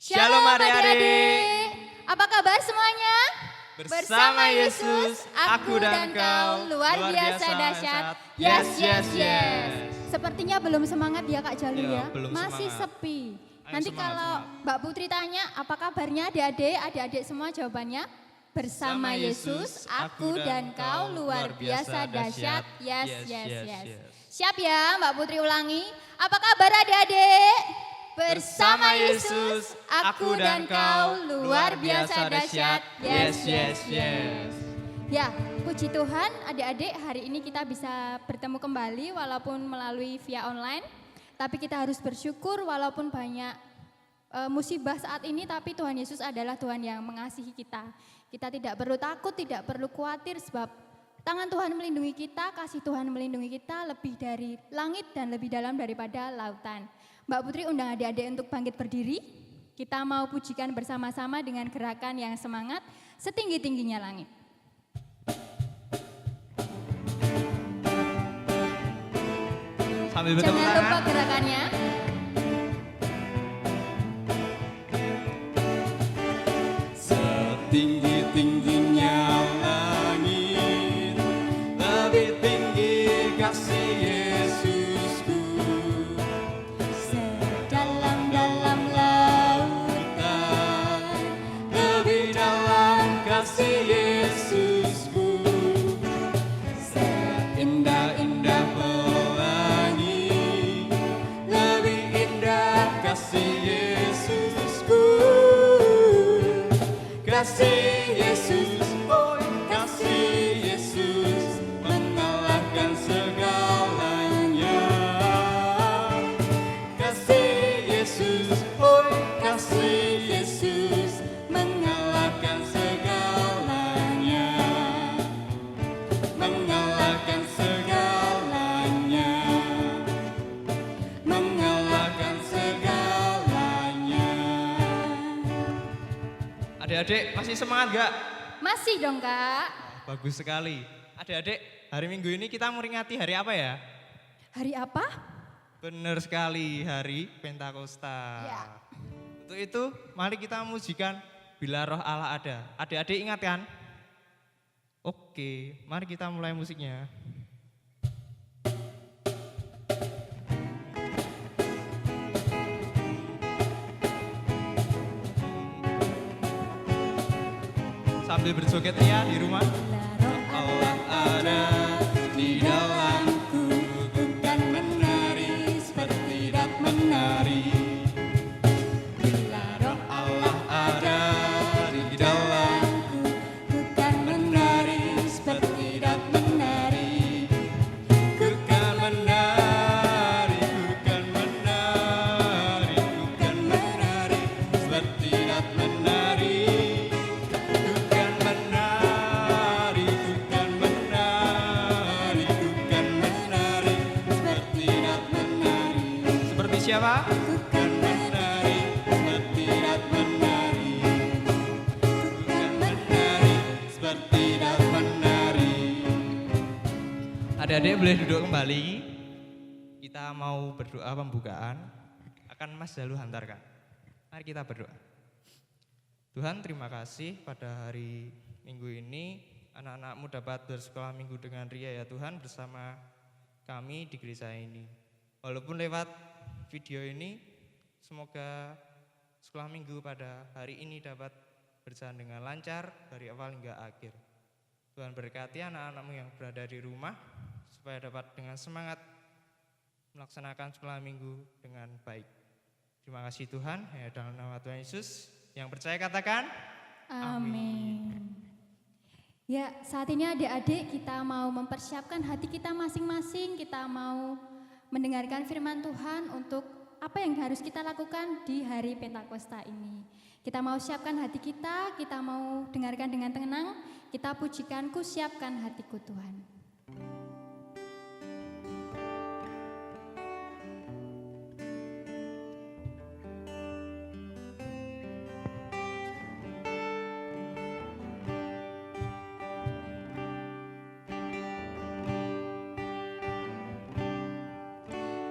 Shalom adik-adik. Apa kabar semuanya? Bersama Yesus, aku dan kau luar biasa dahsyat. Yes, yes, yes. Sepertinya belum semangat ya Kak Jalu ya? Masih semangat. Sepi. Nanti semangat, kalau semangat. Mbak Putri tanya apa kabarnya adik-adik semua jawabannya bersama Yesus, aku dan kau luar biasa dahsyat. Yes, yes, yes. Siap ya Mbak Putri ulangi. Apa kabar adik-adik? Bersama Yesus, aku dan kau luar biasa dahsyat. Yes, yes, yes. Ya, puji Tuhan adik-adik hari ini kita bisa bertemu kembali walaupun melalui via online. Tapi kita harus bersyukur walaupun banyak musibah saat ini, tapi Tuhan Yesus adalah Tuhan yang mengasihi kita. Kita tidak perlu takut, tidak perlu khawatir sebab tangan Tuhan melindungi kita, kasih Tuhan melindungi kita lebih dari langit dan lebih dalam daripada lautan. Mbak Putri undang adik-adik untuk bangkit berdiri. Kita mau pujikan bersama-sama dengan gerakan yang semangat setinggi-tingginya langit. Sambil jangan lupa gerakannya. Setinggi-tingginya langit, lebih tinggi kasih Yesusku. Sedalam-dalam lautan, lebih dalam kasih Yesusku. Seindah-indah pelangi, lebih indah kasih Yesusku. Kasih Yesus, oh kasih Yesus, mengalahkan segalanya. Kasih Yesus, oh kasih Yesus, mengalahkan segalanya. Mengalahkan segalanya. Mengalahkan segalanya. Adik-adik masih semangat gak? Masih dong Kak. Bagus sekali. Adik-adik, hari Minggu ini kita meringati hari apa ya? Hari apa? Benar sekali, hari Pentakosta. Ya. Untuk itu, mari kita memujikan Bila Roh Allah Ada. Adik-adik ingat kan? Oke, mari kita mulai musiknya. Sambil berjoget ria di rumah. Allah ada di dalamku, bukan menari seperti dat menari. Bila Roh Allah ada di dalamku, bukan menari seperti dat menari. Bukan menari, bukan menari, bukan menari seperti dat menari. Siapa? Bukan menari, seperti dat menari. Bukan menari, seperti dat menari. Adik-adik boleh duduk kembali. Kita mau berdoa pembukaan. Akan Mas Jalu hantarkan. Mari kita berdoa. Tuhan, terima kasih pada hari Minggu ini anak-anakmu dapat bersekolah minggu dengan ria ya Tuhan bersama kami di gereja ini. Walaupun lewat video ini, semoga sekolah minggu pada hari ini dapat berjalan dengan lancar dari awal hingga akhir. Tuhan berkati anak-anakmu yang berada di rumah, supaya dapat dengan semangat melaksanakan sekolah minggu dengan baik. Terima kasih Tuhan, ya dalam nama Tuhan Yesus. Yang percaya katakan, Amin. Ya, saat ini adik-adik kita mau mempersiapkan hati kita masing-masing, kita mau mendengarkan firman Tuhan untuk apa yang harus kita lakukan di hari Pentakosta ini. Kita mau siapkan hati kita mau dengarkan dengan tenang, kita pujikan ku siapkan hatiku Tuhan.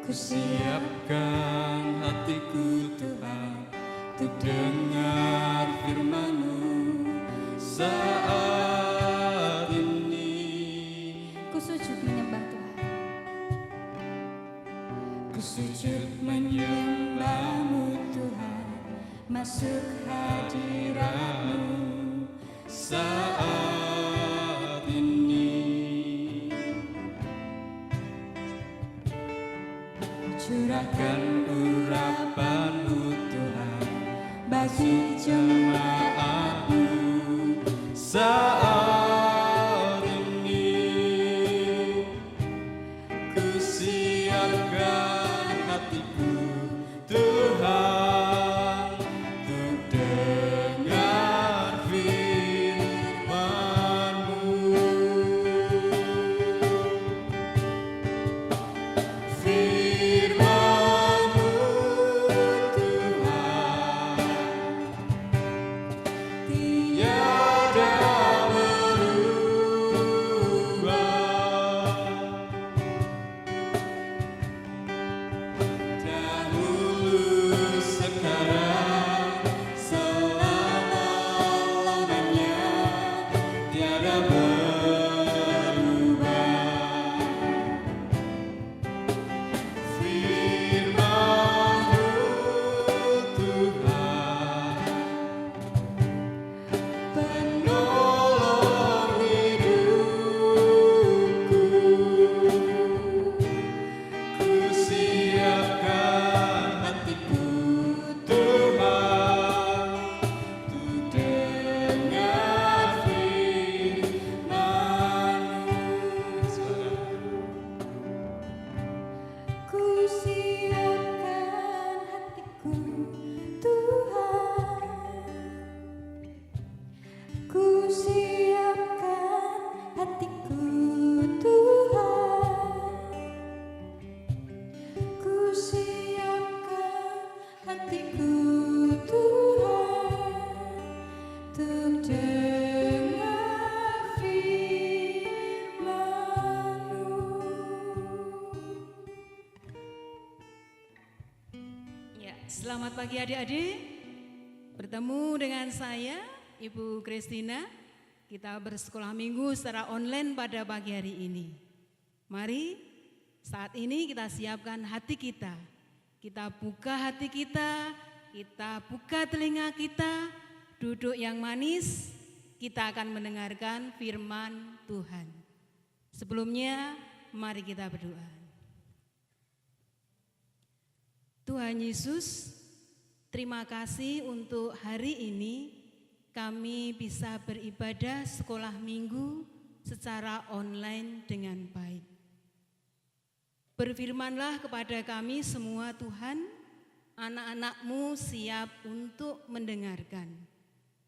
Kusiapkan hatiku Tuhan, untuk dengar firman-Mu saat ini. Ku sujud menyembah Tuhan. Ku sujud menyembah-Mu Tuhan, masuk hadirat-Mu saat ini. Curahkan urapan-Mu Tuhan bagi jemaat-Mu saat ini. Ku siapkan hatiku Tuhan, untuk dengar firman-Mu. Firman-Mu Tuhan, tiada berubah. Dahulu, sekarang, selama-lamanya, tiada berubah. Firman-Mu Tuhan, penolong hidupku. Ku siapkan hatiku Tuhan, untuk dengar firman-Mu. Ku siapkan hatiku Tuhan. Ku siapkan hatiku Tuhan. Ku siapkan hatiku Tuhan, Selamat pagi adik-adik. Bertemu dengan saya, Ibu Kristina. Kita bersekolah minggu secara online pada pagi hari ini. Mari saat ini kita siapkan hati kita. Kita buka hati kita buka telinga kita, duduk yang manis, kita akan mendengarkan firman Tuhan. Sebelumnya, mari kita berdoa. Tuhan Yesus, terima kasih untuk hari ini kami bisa beribadah sekolah minggu secara online dengan baik. Berfirmanlah kepada kami semua Tuhan, anak-anak-Mu siap untuk mendengarkan.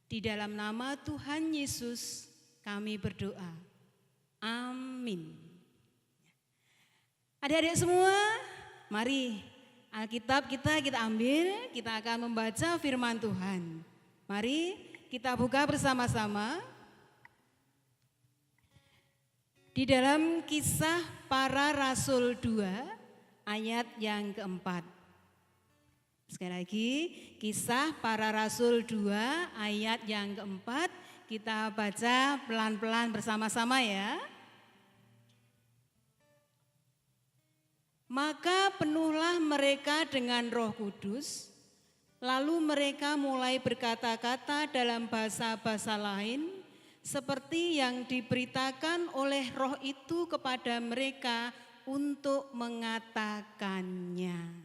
Di dalam nama Tuhan Yesus kami berdoa. Amin. Adik-adik semua, mari Alkitab kita ambil, kita akan membaca firman Tuhan. Mari kita buka bersama-sama. Di dalam Kisah Para Rasul 2 ayat yang keempat. Sekali lagi, Kisah Para Rasul 2 ayat yang keempat. Kita baca pelan-pelan bersama-sama ya. Maka penuhlah mereka dengan Roh Kudus, lalu mereka mulai berkata-kata dalam bahasa-bahasa lain, seperti yang diberitakan oleh Roh itu kepada mereka untuk mengatakannya.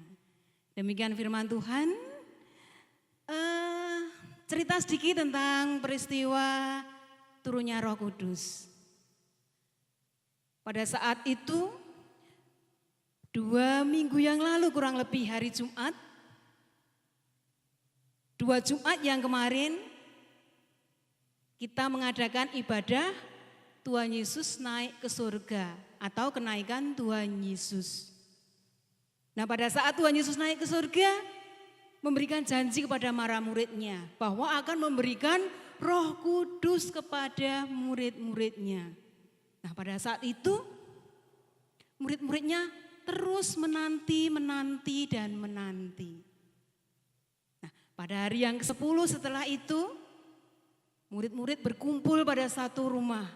Demikian firman Tuhan. Cerita sedikit tentang peristiwa turunnya Roh Kudus. Pada saat itu, 2 minggu yang lalu kurang lebih hari Jumat, 2 Jumat yang kemarin kita mengadakan ibadah Tuhan Yesus naik ke surga atau kenaikan Tuhan Yesus. Nah, pada saat Tuhan Yesus naik ke surga, memberikan janji kepada para muridnya bahwa akan memberikan Roh Kudus kepada murid-muridnya. Nah, pada saat itu murid-muridnya terus menanti. Nah, pada hari yang ke-10 setelah itu, murid-murid berkumpul pada satu rumah.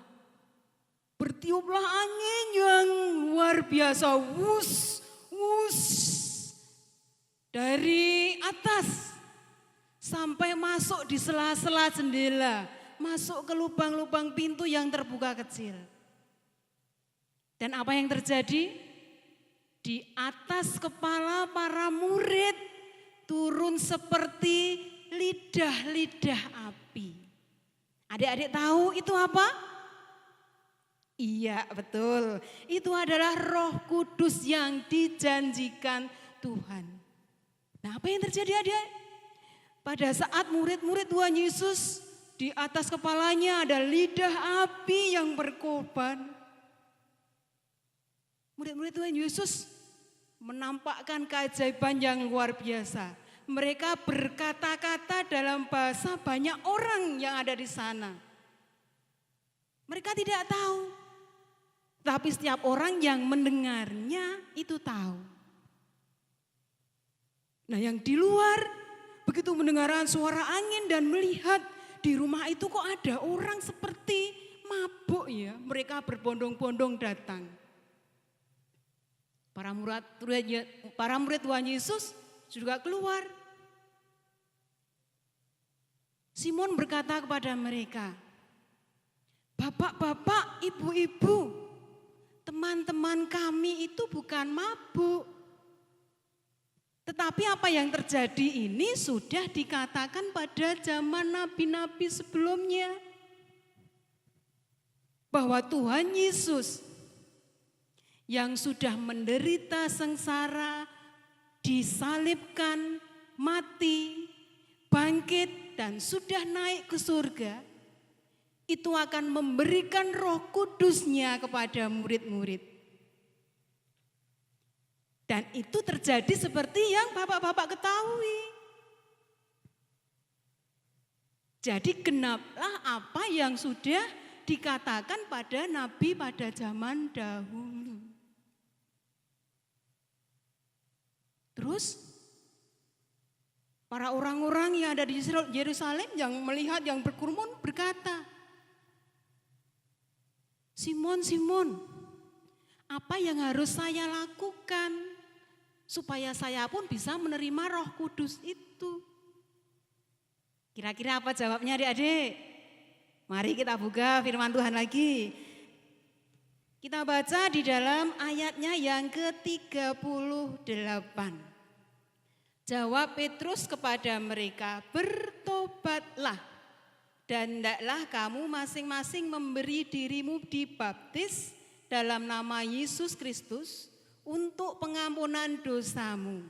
Bertiuplah angin yang luar biasa, wus, wus, dari atas sampai masuk di sela-sela jendela, masuk ke lubang-lubang pintu yang terbuka kecil. Dan apa yang terjadi? Di atas kepala para murid turun seperti lidah-lidah api. Adik-adik tahu itu apa? Iya, betul. Itu adalah Roh Kudus yang dijanjikan Tuhan. Nah, apa yang terjadi adik? Pada saat murid-murid Tuhan Yesus, di atas kepalanya ada lidah api yang berkobar. Murid-murid Tuhan Yesus menampakkan keajaiban yang luar biasa. Mereka berkata-kata dalam bahasa banyak orang yang ada di sana. Mereka tidak tahu, tapi setiap orang yang mendengarnya itu tahu. Nah, yang di luar begitu mendengarkan suara angin dan melihat di rumah itu kok ada orang seperti mabuk ya. Mereka berbondong-bondong datang. Para murid Tuhan Yesus juga keluar. Simon berkata kepada mereka, "Bapak-bapak, ibu-ibu, teman-teman kami itu bukan mabuk. Tetapi apa yang terjadi ini sudah dikatakan pada zaman nabi-nabi sebelumnya. Bahwa Tuhan Yesus yang sudah menderita sengsara, disalibkan, mati, bangkit, dan sudah naik ke surga, itu akan memberikan Roh Kudus-Nya kepada murid-murid. Dan itu terjadi seperti yang bapak-bapak ketahui. Jadi genaplah apa yang sudah dikatakan pada nabi pada zaman dahulu. Terus Para orang-orang yang ada di Yerusalem yang melihat yang berkerumun berkata, Simon, Simon, apa yang harus saya lakukan supaya saya pun bisa menerima Roh Kudus itu? Kira-kira apa jawabnya adik-adik? Mari kita buka firman Tuhan lagi. Kita baca di dalam ayatnya yang ke-38. Jawab Petrus kepada mereka, bertobatlah dan hendaklah kamu masing-masing memberi dirimu dibaptis dalam nama Yesus Kristus untuk pengampunan dosamu.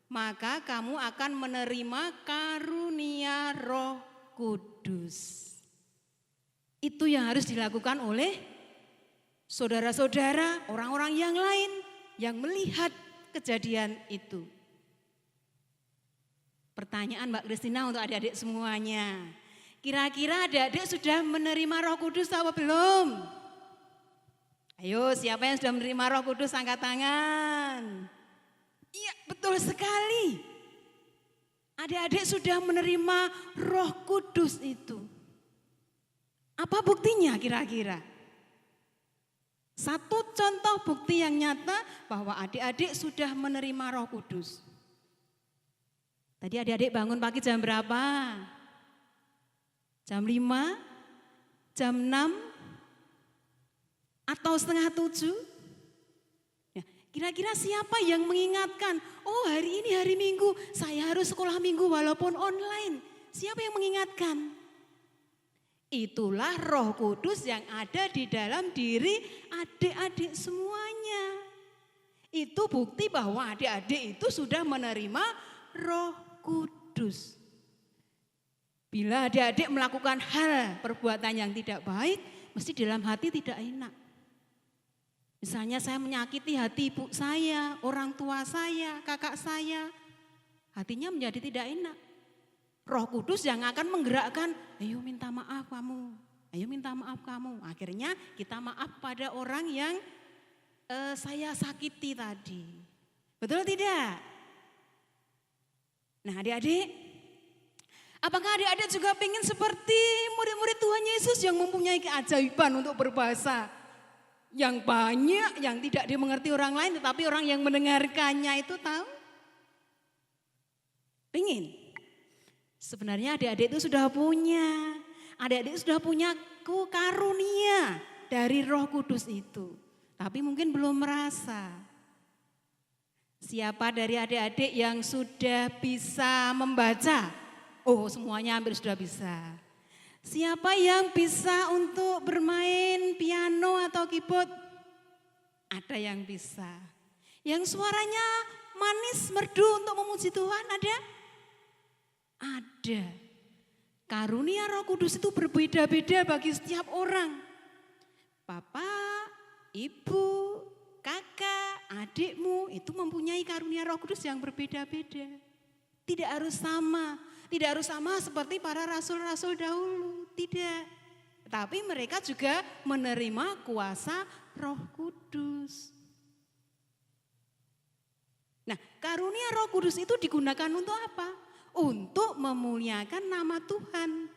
Maka kamu akan menerima karunia Roh Kudus. Itu yang harus dilakukan oleh saudara-saudara, orang-orang yang lain yang melihat kejadian itu. Pertanyaan Mbak Kristina untuk adik-adik semuanya. Kira-kira adik-adik sudah menerima Roh Kudus atau belum? Ayo, siapa yang sudah menerima Roh Kudus angkat tangan. Iya, betul sekali. Adik-adik sudah menerima Roh Kudus itu. Apa buktinya kira-kira? Satu contoh bukti yang nyata bahwa adik-adik sudah menerima Roh Kudus. Tadi adik-adik bangun pagi jam berapa? Jam 5? Jam 6? Atau setengah 7? Ya, kira-kira siapa yang mengingatkan? Oh, hari ini hari Minggu, saya harus sekolah Minggu walaupun online. Siapa yang mengingatkan? Itulah Roh Kudus yang ada di dalam diri adik-adik semuanya. Itu bukti bahwa adik-adik itu sudah menerima Roh Kudus. Bila adik-adik melakukan hal perbuatan yang tidak baik, mesti dalam hati tidak enak. Misalnya saya menyakiti hati ibu saya, orang tua saya, kakak saya, hatinya menjadi tidak enak. Roh Kudus yang akan menggerakkan, ayo minta maaf kamu, ayo minta maaf kamu. Akhirnya kita maaf pada orang yang saya sakiti tadi. Betul tidak? Nah adik-adik, apakah adik-adik juga ingin seperti murid-murid Tuhan Yesus yang mempunyai keajaiban untuk berbahasa yang banyak, yang tidak dimengerti orang lain, tetapi orang yang mendengarkannya itu tahu? Ingin? Sebenarnya adik-adik itu sudah punya. Adik-adik sudah punya karunia dari Roh Kudus itu. Tapi mungkin belum merasa. Siapa dari adik-adik yang sudah bisa membaca? Oh, semuanya hampir sudah bisa. Siapa yang bisa untuk bermain piano atau keyboard? Ada yang bisa. Yang suaranya manis, merdu untuk memuji Tuhan ada? Ada. Karunia Roh Kudus itu berbeda-beda bagi setiap orang. Bapak, ibu, kakak, adikmu itu mempunyai karunia Roh Kudus yang berbeda-beda. Tidak harus sama. Tidak harus sama seperti para rasul-rasul dahulu, tidak. Tapi mereka juga menerima kuasa Roh Kudus. Nah, karunia Roh Kudus itu digunakan untuk apa? Untuk memuliakan nama Tuhan.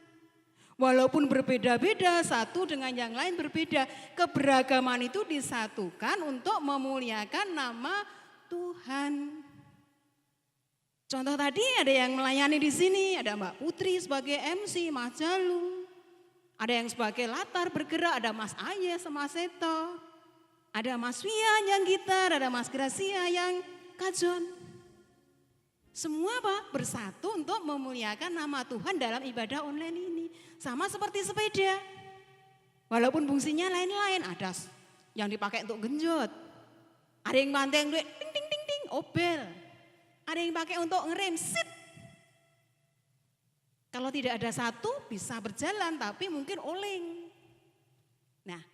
Walaupun berbeda-beda, satu dengan yang lain berbeda, keberagaman itu disatukan untuk memuliakan nama Tuhan. Contoh tadi ada yang melayani di sini, ada Mbak Putri sebagai MC, Mas Jalu. Ada yang sebagai latar bergerak, ada Mas Aye sama Seto. Ada Mas Wian yang gitar, ada Mas Gracia yang kajon. Semua apa? Bersatu untuk memuliakan nama Tuhan dalam ibadah online ini. Sama seperti sepeda. Walaupun fungsinya lain-lain, ada yang dipakai untuk genjot. Ada yang banteng duit, ting ting ting ting, obel. Ada yang pakai untuk ngerem, sit. Kalau tidak ada satu bisa berjalan tapi mungkin oleng. Nah,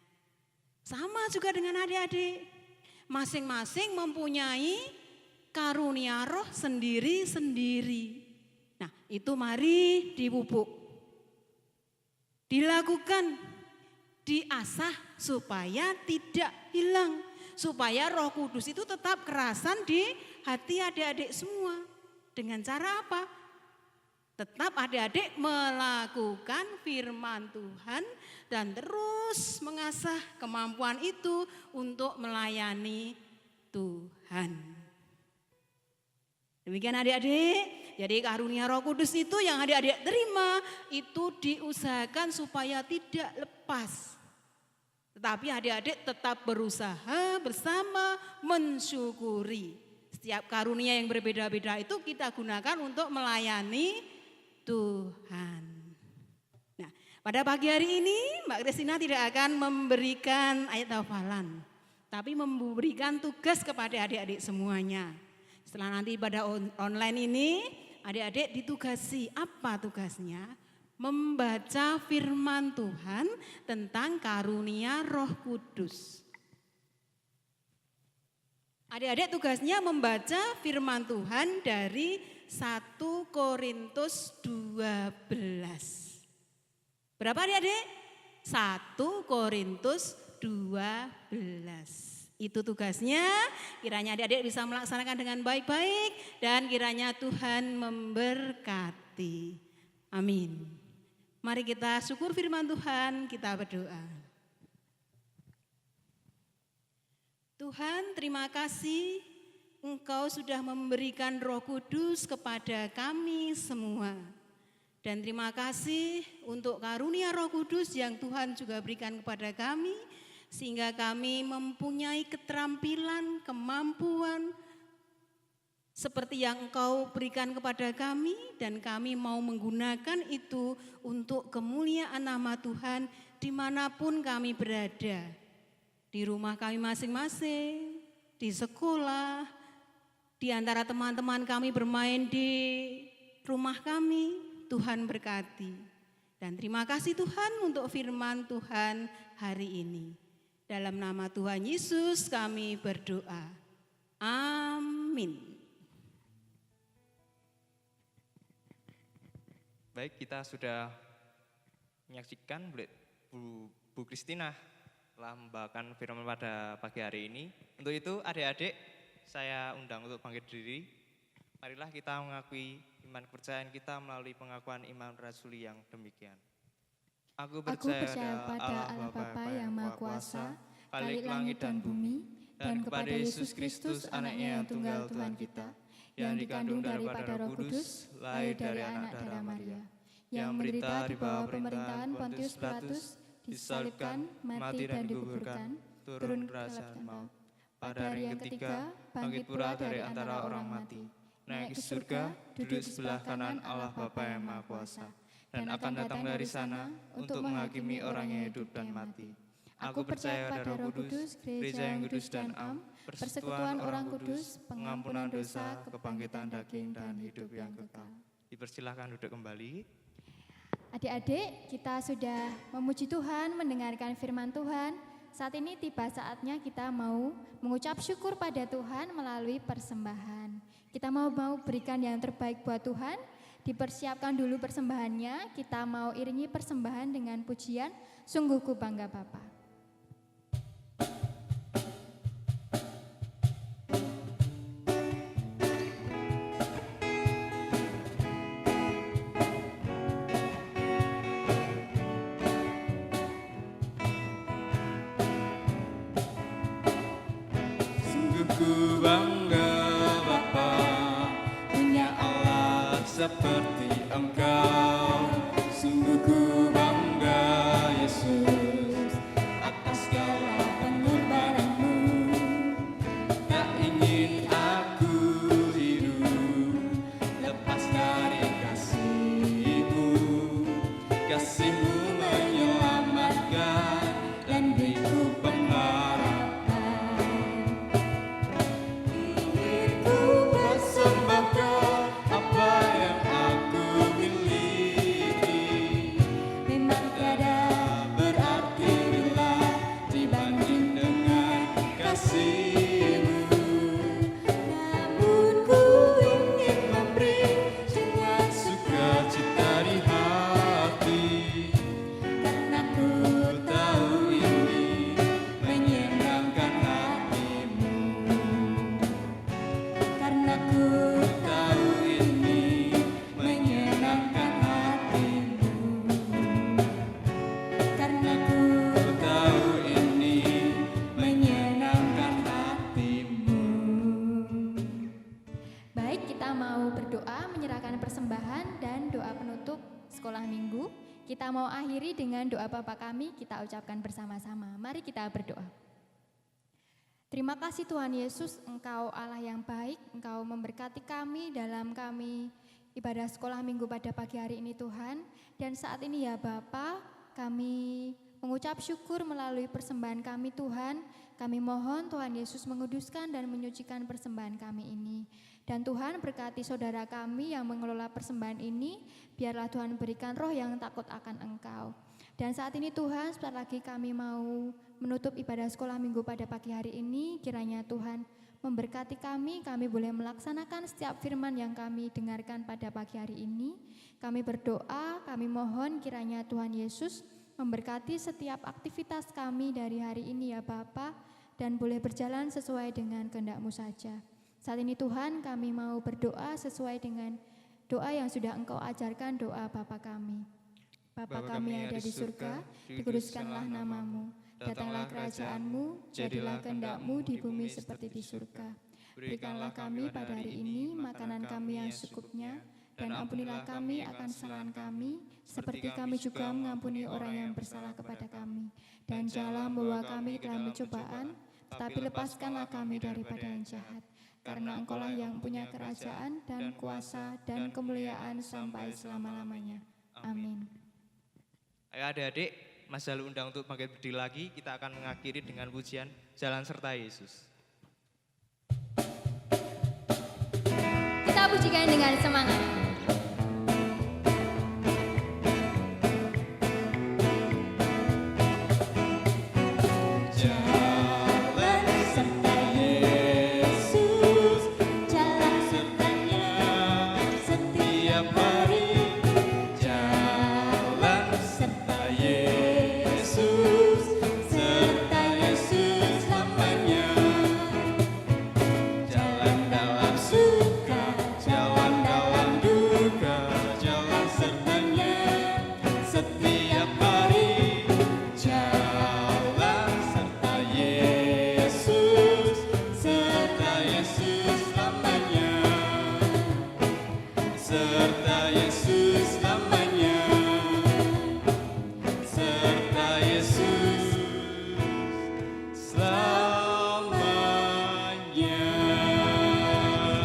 sama juga dengan adik-adik. Masing-masing mempunyai karunia roh sendiri-sendiri. Nah, itu mari dipupuk. Dilakukan, diasah supaya tidak hilang. Supaya Roh Kudus itu tetap kerasan di hati adik-adik semua. Dengan cara apa? Tetap adik-adik melakukan firman Tuhan dan terus mengasah kemampuan itu untuk melayani Tuhan. Demikian adik-adik, jadi karunia Roh Kudus itu yang adik-adik terima itu diusahakan supaya tidak lepas. Tetapi adik-adik tetap berusaha bersama mensyukuri. Setiap karunia yang berbeda-beda itu kita gunakan untuk melayani Tuhan. Nah, pada pagi hari ini Mbak Kristina tidak akan memberikan ayat hafalan, tapi memberikan tugas kepada adik-adik semuanya. Setelah nanti pada online ini, adik-adik ditugasi. Apa tugasnya? Membaca firman Tuhan tentang karunia Roh Kudus. Adik-adik tugasnya membaca firman Tuhan dari 1 Korintus 12. Berapa adik-adik? 1 Korintus 12. Itu tugasnya, kiranya adik-adik bisa melaksanakan dengan baik-baik dan kiranya Tuhan memberkati. Amin. Mari kita syukur firman Tuhan, kita berdoa. Tuhan, terima kasih Engkau sudah memberikan Roh Kudus kepada kami semua. Dan terima kasih untuk karunia Roh Kudus yang Tuhan juga berikan kepada kami, sehingga kami mempunyai keterampilan, kemampuan seperti yang Engkau berikan kepada kami, dan kami mau menggunakan itu untuk kemuliaan nama Tuhan dimanapun kami berada. Di rumah kami masing-masing, di sekolah, di antara teman-teman kami bermain di rumah kami, Tuhan berkati. Dan terima kasih Tuhan untuk firman Tuhan hari ini. Dalam nama Tuhan Yesus kami berdoa. Amin. Baik, kita sudah menyaksikan Bu Kristina telah membawakan firman pada pagi hari ini. Untuk itu adik-adik, saya undang untuk bangkit diri. Marilah kita mengakui iman kepercayaan kita melalui pengakuan iman rasuli yang demikian. Aku percaya pada Allah Bapa yang Maha Kuasa, Khalik langit dan bumi, dan kepada Yesus Kristus anaknya yang tunggal Tuhan kita, yang dikandung daripada Roh Kudus, lahir dari anak darah Maria, yang menderita di bawah pemerintahan Pontius Pilatus, disalibkan, mati dan dikuburkan, turun ke kerajaan maut. Pada hari yang ketiga, bangkit pula dari antara orang mati, naik ke surga, duduk sebelah kanan Allah Bapa yang Maha Kuasa, dan akan datang dari sana untuk menghakimi orang yang hidup dan mati. Aku percaya pada Roh Kudus, gereja yang kudus dan am, persekutuan orang kudus, pengampunan dosa, kebangkitan daging, dan hidup yang kekal. Dipersilahkan duduk kembali. Adik-adik, kita sudah memuji Tuhan, mendengarkan firman Tuhan. Saat ini tiba saatnya kita mau mengucap syukur pada Tuhan melalui persembahan. Kita mau berikan yang terbaik buat Tuhan. Dipersiapkan dulu persembahannya. Kita mau iringi persembahan dengan pujian Sungguh Ku Bangga Bapa. Ku bangga Bapa, punya Allah seperti Engkau. Sungguh ku bangga Yesus atas segala pengorbananmu. Tak ingin aku hidup lepas dari kasih-Mu. Kasih-Mu menyelamatkan dan beriku pengharapan. Sukacita di hati. tambahan dan doa penutup sekolah minggu. Kita mau akhiri dengan doa Bapa kami, kita ucapkan bersama-sama. Mari kita berdoa. Terima kasih Tuhan Yesus, Engkau Allah yang baik, Engkau memberkati kami dalam kami ibadah sekolah minggu pada pagi hari ini Tuhan. Dan saat ini ya Bapa, kami mengucap syukur melalui persembahan kami Tuhan. Kami mohon Tuhan Yesus menguduskan dan menyucikan persembahan kami ini. Dan Tuhan berkati saudara kami yang mengelola persembahan ini, biarlah Tuhan berikan roh yang takut akan Engkau. Dan saat ini Tuhan, sebentar lagi kami mau menutup ibadah sekolah minggu pada pagi hari ini. Kiranya Tuhan memberkati kami boleh melaksanakan setiap firman yang kami dengarkan pada pagi hari ini. Kami berdoa, kami mohon kiranya Tuhan Yesus memberkati setiap aktivitas kami dari hari ini ya Bapa, dan boleh berjalan sesuai dengan kehendak-Mu saja. Saat ini Tuhan, kami mau berdoa sesuai dengan doa yang sudah Engkau ajarkan, doa Bapa kami. Bapa kami yang ada di surga, dikuduskanlah nama-Mu, datanglah kerajaan-Mu, jadilah kehendak-Mu di bumi seperti di surga. Berikanlah kami pada hari ini makanan kami yang secukupnya, dan ampunilah kami akan kesalahan kami, seperti kami juga mengampuni orang yang bersalah kepada kami. Dan janganlah membawa kami dalam pencobaan, tetapi lepaskanlah kami daripada yang jahat. Karena Engkaulah yang punya kerajaan dan kuasa dan kemuliaan sampai selama-lamanya. Amin. Ayo adik-adik, Mas Jalu undang untuk bangkit berdiri lagi. Kita akan mengakhiri dengan pujian Jalan Serta Yesus. Kita pujikan dengan semangat.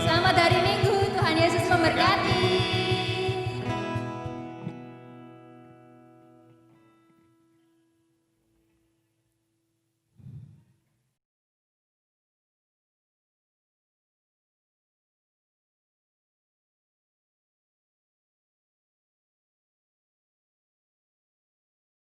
Selamat hari Minggu, Tuhan Yesus memberkati.